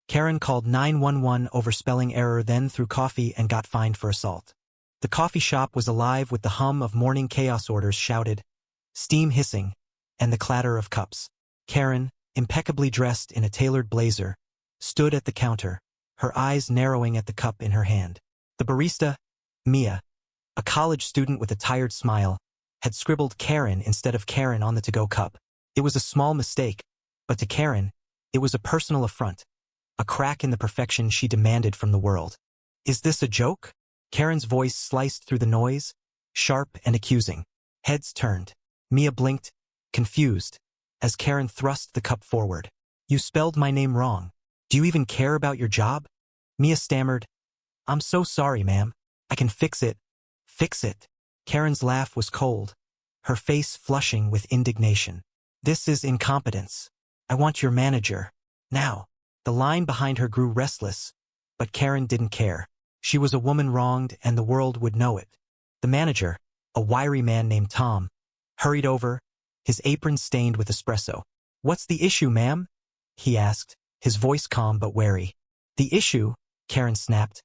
Karen called 911 over spelling error, then threw coffee and got fined for assault. The coffee shop was alive with the hum of morning chaos, orders shouted, steam hissing, and the clatter of cups. Karen, impeccably dressed in a tailored blazer, stood at the counter, her eyes narrowing at the cup in her hand. The barista, Mia, a college student with a tired smile, had scribbled Karen instead of Karen on the to-go cup. It was a small mistake, but to Karen, it was a personal affront, a crack in the perfection she demanded from the world. Is this a joke? Karen's voice sliced through the noise, sharp and accusing. Heads turned. Mia blinked, confused, as Karen thrust the cup forward. You spelled my name wrong. Do you even care about your job? Mia stammered, I'm so sorry, ma'am. I can fix it. Fix it. Karen's laugh was cold, her face flushing with indignation. This is incompetence. I want your manager. Now. The line behind her grew restless, but Karen didn't care. She was a woman wronged and the world would know it. The manager, a wiry man named Tom, hurried over, his apron stained with espresso. What's the issue, ma'am? He asked, his voice calm but wary. The issue, Karen snapped,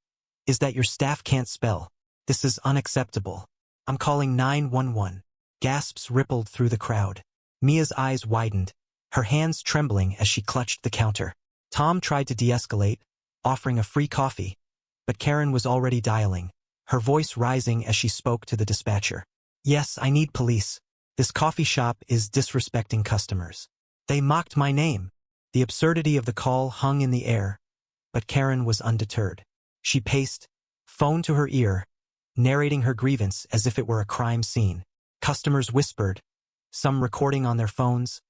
is that your staff can't spell. This is unacceptable. I'm calling 911. Gasps rippled through the crowd. Mia's eyes widened, her hands trembling as she clutched the counter. Tom tried to de-escalate, offering a free coffee, but Karen was already dialing, her voice rising as she spoke to the dispatcher. Yes, I need police. This coffee shop is disrespecting customers. They mocked my name. The absurdity of the call hung in the air, but Karen was undeterred. She paced, phone to her ear, narrating her grievance as if it were a crime scene. Customers whispered, some recording on their phones,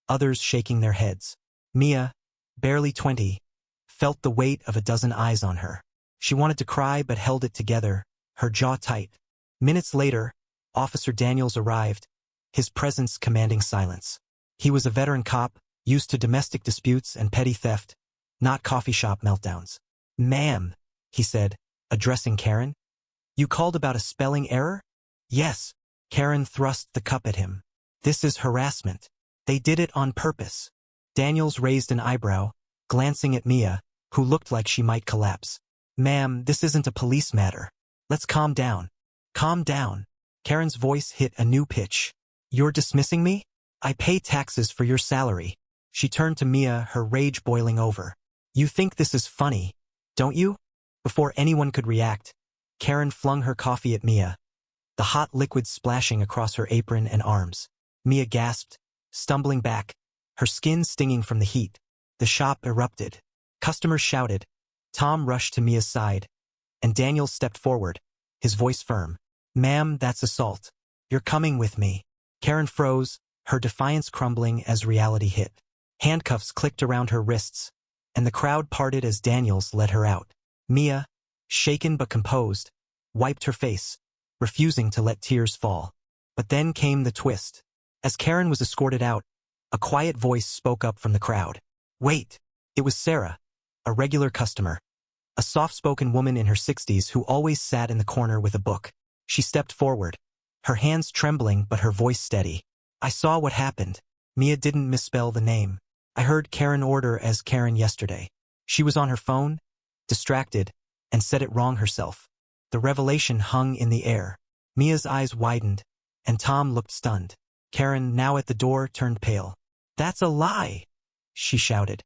others shaking their heads. Mia, barely 20, felt the weight of a dozen eyes on her. She wanted to cry but held it together, her jaw tight. Minutes later, Officer Daniels arrived, his presence commanding silence. He was a veteran cop, used to domestic disputes and petty theft, not coffee shop meltdowns. Ma'am, he said, addressing Karen. You called about a spelling error? Yes. Karen thrust the cup at him. This is harassment. They did it on purpose. Daniels raised an eyebrow, glancing at Mia, who looked like she might collapse. Ma'am, this isn't a police matter. Let's calm down. Calm down. Karen's voice hit a new pitch. You're dismissing me? I pay taxes for your salary. She turned to Mia, her rage boiling over. You think this is funny, don't you? Before anyone could react, Karen flung her coffee at Mia, the hot liquid splashing across her apron and arms. Mia gasped, stumbling back, her skin stinging from the heat. The shop erupted. Customers shouted. Tom rushed to Mia's side, and Daniel stepped forward, his voice firm. Ma'am, that's assault. You're coming with me. Karen froze, her defiance crumbling as reality hit. Handcuffs clicked around her wrists, and the crowd parted as Daniels led her out. Mia, shaken but composed, wiped her face, refusing to let tears fall. But then came the twist. As Karen was escorted out, a quiet voice spoke up from the crowd. Wait! It was Sarah, a regular customer. A soft-spoken woman in her 60s who always sat in the corner with a book. She stepped forward, her hands trembling but her voice steady. I saw what happened. Mia didn't misspell the name. I heard Karen order as Karen yesterday. She was on her phone, distracted, and said it wrong herself. The revelation hung in the air. Mia's eyes widened, and Tom looked stunned. Karen, now at the door, turned pale. That's a lie, she shouted,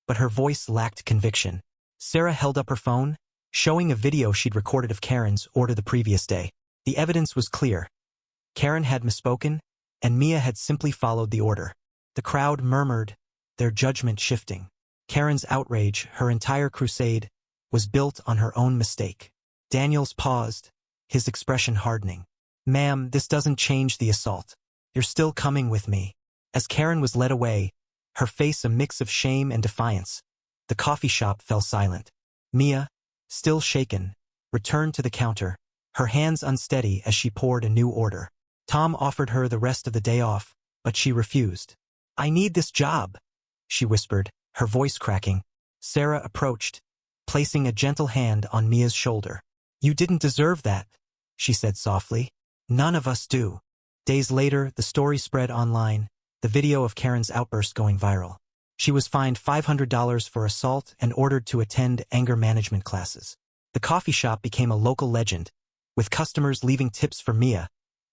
but her voice lacked conviction. Sarah held up her phone, showing a video she'd recorded of Karen's order the previous day. The evidence was clear. Karen had misspoken, and Mia had simply followed the order. The crowd murmured, their judgment shifting. Karen's outrage, her entire crusade, was built on her own mistake. Daniels paused, his expression hardening. Ma'am, this doesn't change the assault. You're still coming with me. As Karen was led away, her face a mix of shame and defiance, the coffee shop fell silent. Mia, still shaken, returned to the counter, her hands unsteady as she poured a new order. Tom offered her the rest of the day off, but she refused. I need this job, she whispered, her voice cracking. Sarah approached, placing a gentle hand on Mia's shoulder. You didn't deserve that, she said softly. None of us do. Days later, the story spread online, the video of Karen's outburst going viral. She was fined $500 for assault and ordered to attend anger management classes. The coffee shop became a local legend, with customers leaving tips for Mia,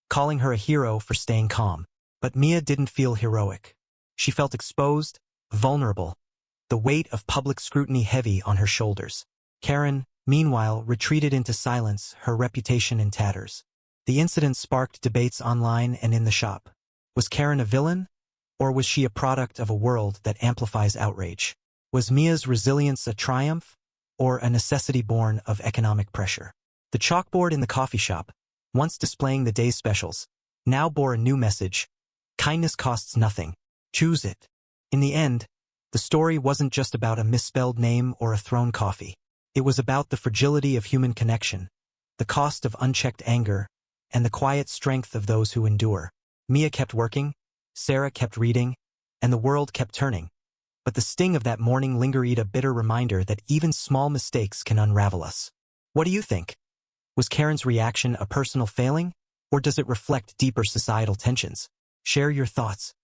calling her a hero for staying calm. But Mia didn't feel heroic. She felt exposed, vulnerable, the weight of public scrutiny heavy on her shoulders. Karen, meanwhile, retreated into silence, her reputation in tatters. The incident sparked debates online and in the shop. Was Karen a villain? Or was she a product of a world that amplifies outrage? Was Mia's resilience a triumph, or a necessity born of economic pressure? The chalkboard in the coffee shop, once displaying the day's specials, now bore a new message: kindness costs nothing. Choose it. In the end, the story wasn't just about a misspelled name or a thrown coffee. It was about the fragility of human connection, the cost of unchecked anger, and the quiet strength of those who endure. Mia kept working, Sarah kept reading, and the world kept turning. But the sting of that morning lingered, a bitter reminder that even small mistakes can unravel us. What do you think? Was Karen's reaction a personal failing, or does it reflect deeper societal tensions? Share your thoughts.